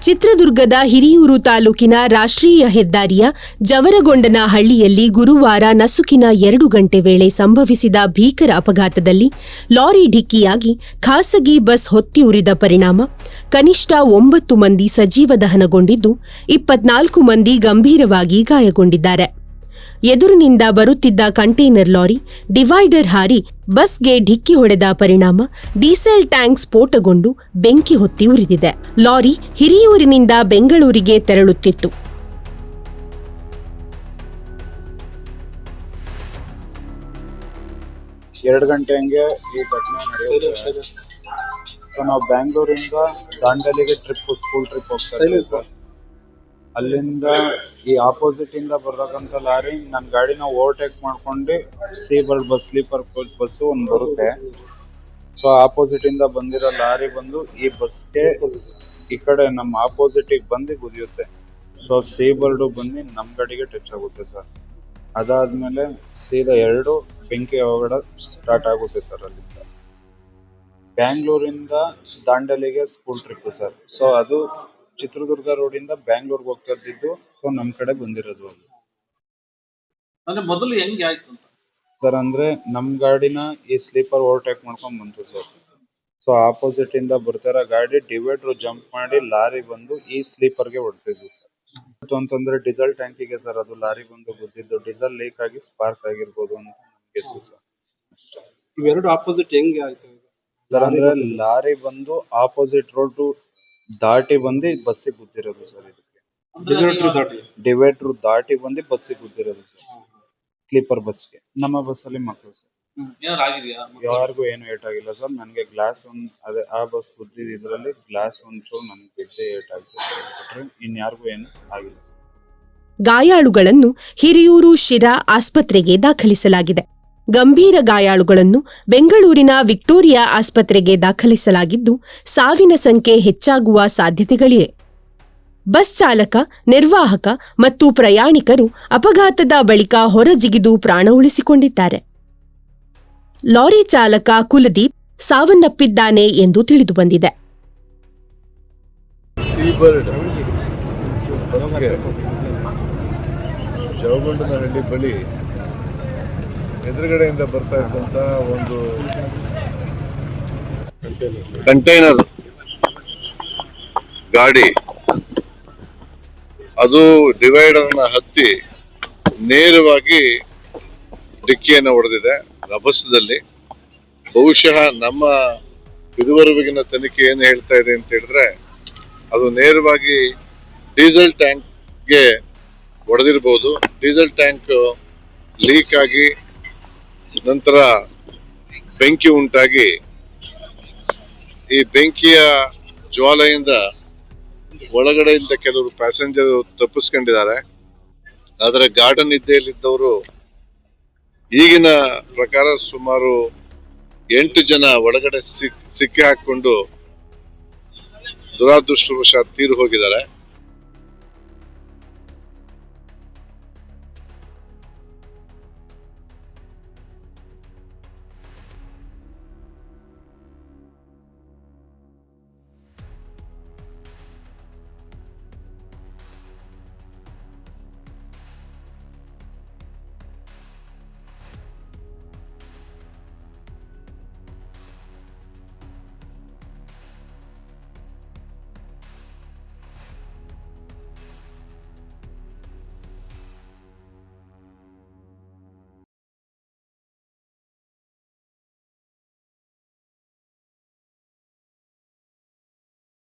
ಚಿತ್ರದುರ್ಗದ ಹಿರಿಯೂರು ತಾಲೂಕಿನ ರಾಷ್ಟ್ರೀಯ ಹೆದ್ದಾರಿಯ ಜವರಗೊಂಡನಹಳ್ಳಿಯಲ್ಲಿ ಗುರುವಾರ ನಸುಕಿನ 2 ಗಂಟೆ ವೇಳೆ ಸಂಭವಿಸಿದ ಭೀಕರ ಅಪಘಾತದಲ್ಲಿ ಲಾರಿ ಡಿಕ್ಕಿಯಾಗಿ ಖಾಸಗಿ ಬಸ್ ಹೊತ್ತಿ ಉರಿದ ಪರಿಣಾಮ ಕನಿಷ್ಠ 9 ಮಂದಿ ಸಜೀವ ದಹನಗೊಂಡಿದ್ದು 24 ಮಂದಿ ಗಂಭೀರವಾಗಿ ಗಾಯಗೊಂಡಿದ್ದಾರೆ. ಎದುರಿನಿಂದ ಬರುತ್ತಿದ್ದ ಕಂಟೈನರ್ ಲಾರಿ ಡಿವೈಡರ್ ಹಾರಿ ಬಸ್ಗೆ ಡಿಕ್ಕಿ ಹೊಡೆದ ಪರಿಣಾಮ ಡೀಸೆಲ್ ಟ್ಯಾಂಕ್ ಸ್ಫೋಟಗೊಂಡು ಬೆಂಕಿ ಹೊತ್ತಿ ಉರಿದಿದೆ. ಲಾರಿ ಹಿರಿಯೂರಿನಿಂದ ಬೆಂಗಳೂರಿಗೆ ತೆರಳುತ್ತಿತ್ತು. ಎರಡು ಗಂಟೆ ಹಂಗೆ ಈ ಘಟನೆ ನಡೆಯುತ್ತೆ. ನಾವು ಬ್ಯಾಂಗ್ಳೂರಿಂದ ದಾಂಡೇಲಿಗೆ ಸ್ಕೂಲ್ ಟ್ರಿಪ್ ಹೋಗ್ತಾ ಇದ್ದೀವಿ. ಅಲ್ಲಿಂದ ಈ ಆಪೋಸಿಟ್ ಇಂದ ಬರ್ತಕ್ಕಂಥ ಲಾರಿ ನನ್ನ ಗಾಡಿನ ಓವರ್ಟೇಕ್ ಮಾಡ್ಕೊಂಡು Seabird bus sleeper coach bus ಒಂದು ಬರುತ್ತೆ. ಸೊ ಆಪೋಸಿಟ್ ಇಂದ ಬಂದಿರೋ ಲಾರಿ ಬಂದು ಈ ಬಸ್ಗೆ ಈ ಕಡೆ ನಮ್ಮ ಆಪೋಸಿಟಿಗೆ ಬಂದು ಗುದಿಯುತ್ತೆ. ಸೊ ಸೀಬರ್ಡು ಬಂದು ನಮ್ಮ ಗಾಡಿಗೆ ಟಚ್ ಆಗುತ್ತೆ ಸರ್. ಅದಾದ್ಮೇಲೆ ಸೀದಾ 2 ಬೆಂಕಿ ಅವಘಡ ಸ್ಟಾರ್ಟ್ ಆಗುತ್ತೆ ಸರ್. ಅಲ್ಲಿಂದ ಬ್ಯಾಂಗ್ಳೂರಿಂದ ದಾಂಡೇಲಿಗೆ ಸ್ಕೂಲ್ ಟ್ರಿಪ್ ಸರ್. ಸೊ ಅದು ಚಿತ್ರದುರ್ಗ ರೋಡಿಂದ ಬ್ಯಾಂಗ್ಳೂರ್ಗೆ ಹೋಗ್ತಾ ಇದ್ದಿದ್ದು. ಸೊ ನಮ್ ಕಡೆ ಬಂದಿರೋದು ಅದು. ಅಂದ್ರೆ ಮೊದಲು ಹೆಂಗೆ ಆಯ್ತು ಸರ್ ಅಂದ್ರೆ ನಮ್ ಗಾಡಿನ ಈ ಸ್ಲೀಪರ್ ಓವರ್ಟೇಕ್ ಮಾಡ್ಕೊಂಡ್ ಬಂತು ಸರ್. ಸೊ ಆಪೋಸಿಟ್ ಇಂದ ಬರ್ತಾರ ಗಾಡಿ ಡಿವೈಡರ್ ಜಂಪ್ ಮಾಡಿ ಲಾರಿ ಬಂದು ಈ ಸ್ಲೀಪರ್ಗೆ ಹೊಡ್ತಿದ್ವಿ ಸರ್. ಅಂತಂದ್ರೆ ಡೀಸೆಲ್ ಟ್ಯಾಂಕಿಗೆ ಸರ್ ಅದು ಲಾರಿ ಬಂದು ಗುದ್ದಿದ್ದು. ಡೀಸೆಲ್ ಲೀಕ್ ಆಗಿ ಸ್ಪಾರ್ಕ್ ಆಗಿರ್ಬೋದು ಅಂತ ಗೆಸ್ಸು ಸರ್. ಇವೆರಡು ಆಪೋಸಿಟ್ ಹೆಂಗೆ ಆಯ್ತು ಸರ್ ಅಂದ್ರೆ ಲಾರಿ ಬಂದು ಆಪೋಸಿಟ್ ರೋಡ್ ದಾಟಿ ಬಂದು ಬಸ್ಸಿಗೆ ಗುದ್ದಿರೋದು ಸರ್. ಇದಕ್ಕೆ ಡಿವೈಡರ್ ದಾಟಿ ಬಂದು ಬಸ್ಸಿಗೆ ಗುದ್ದಿರೋದು ಸರ್. ಸ್ಲೀಪರ್ ಬಸ್ಗೆ. ನಮ್ಮ ಬಸ್ಸಲ್ಲಿ ಮಕ್ಕಳು ಸರ್. ಯಾರಿಗೂ ಏನು ಏಟಾಗಿಲ್ಲ ಸರ್. ನನಗೆ ಗ್ಲಾಸ್ ಅದೇ ಆ ಬಸ್ ಗುದ್ದಿದ ಇದರಲ್ಲಿ ಗ್ಲಾಸ್ ಒಂಚೂರು ನನಗೆ ಗೆಡ್ಡೆ ಏಟಾಗಿದೆ. ಇನ್ಯಾರಿಗೂ ಏನು ಆಗಿಲ್ಲ. ಗಾಯಾಳುಗಳನ್ನು ಹಿರಿಯೂರು ಶಿರಾ ಆಸ್ಪತ್ರೆಗೆ ದಾಖಲಿಸಲಾಗಿದೆ. ಗಂಭೀರ ಗಾಯಾಳುಗಳನ್ನು ಬೆಂಗಳೂರಿನ ವಿಕ್ಟೋರಿಯಾ ಆಸ್ಪತ್ರೆಗೆ ದಾಖಲಿಸಲಾಗಿದ್ದು ಸಾವಿನ ಸಂಖ್ಯೆ ಹೆಚ್ಚಾಗುವ ಸಾಧ್ಯತೆಗಳಿವೆ. ಬಸ್ ಚಾಲಕ, ನಿರ್ವಾಹಕ ಮತ್ತು ಪ್ರಯಾಣಿಕರು ಅಪಘಾತದ ಬಳಿಕ ಹೊರಜಿಗಿದು ಪ್ರಾಣ ಉಳಿಸಿಕೊಂಡಿದ್ದಾರೆ. ಲಾರಿ ಚಾಲಕ ಕುಲದೀಪ್ ಸಾವನ್ನಪ್ಪಿದ್ದಾನೆ ಎಂದು ತಿಳಿದುಬಂದಿದೆ. ಜವರಗೊಂಡನಹಳ್ಳಿ ಬಳಿ ಎದುರುಗಡೆಯಿಂದ ಬರ್ತಾ ಇದ್ದಂತ ಒಂದು ಕಂಟೈನರ್ ಗಾಡಿ ಅದು ಡಿವೈಡರ್ನ ಹತ್ತಿ ನೇರವಾಗಿ ಡಿಕ್ಕಿಯನ್ನು ಹೊಡೆದಿದೆ ರಭಸದಲ್ಲಿ. ಬಹುಶಃ ನಮ್ಮ ಇದುವರೆಗಿನ ತನಿಖೆ ಏನು ಹೇಳ್ತಾ ಇದೆ ಅಂತ ಹೇಳಿದ್ರೆ ಅದು ನೇರವಾಗಿ ಡೀಸೆಲ್ ಟ್ಯಾಂಕ್ಗೆ ಹೊಡೆದಿರಬಹುದು. ಡೀಸೆಲ್ ಟ್ಯಾಂಕ್ ಲೀಕ್ ಆಗಿ ನಂತರ ಬೆಂಕಿ ಉಂಟಾಗಿ ಈ ಬೆಂಕಿಯ ಜ್ವಾಲೆಯಿಂದ ಒಳಗಡೆಯಿಂದ ಕೆಲವರು ಪ್ಯಾಸೆಂಜರ್ ತಪ್ಪಿಸ್ಕೊಂಡಿದ್ದಾರೆ. ಆದರೆ ಗಾರ್ಡನ್ ನಿದ್ದೆಯಲ್ಲಿದ್ದವರು ಈಗಿನ ಪ್ರಕಾರ ಸುಮಾರು 8 ಜನ ಒಳಗಡೆ ಸಿಕ್ಕಿ ಹಾಕೊಂಡು ದುರಾದೃಷ್ಟವಶಾತ್ ತೀರು ಹೋಗಿದ್ದಾರೆ.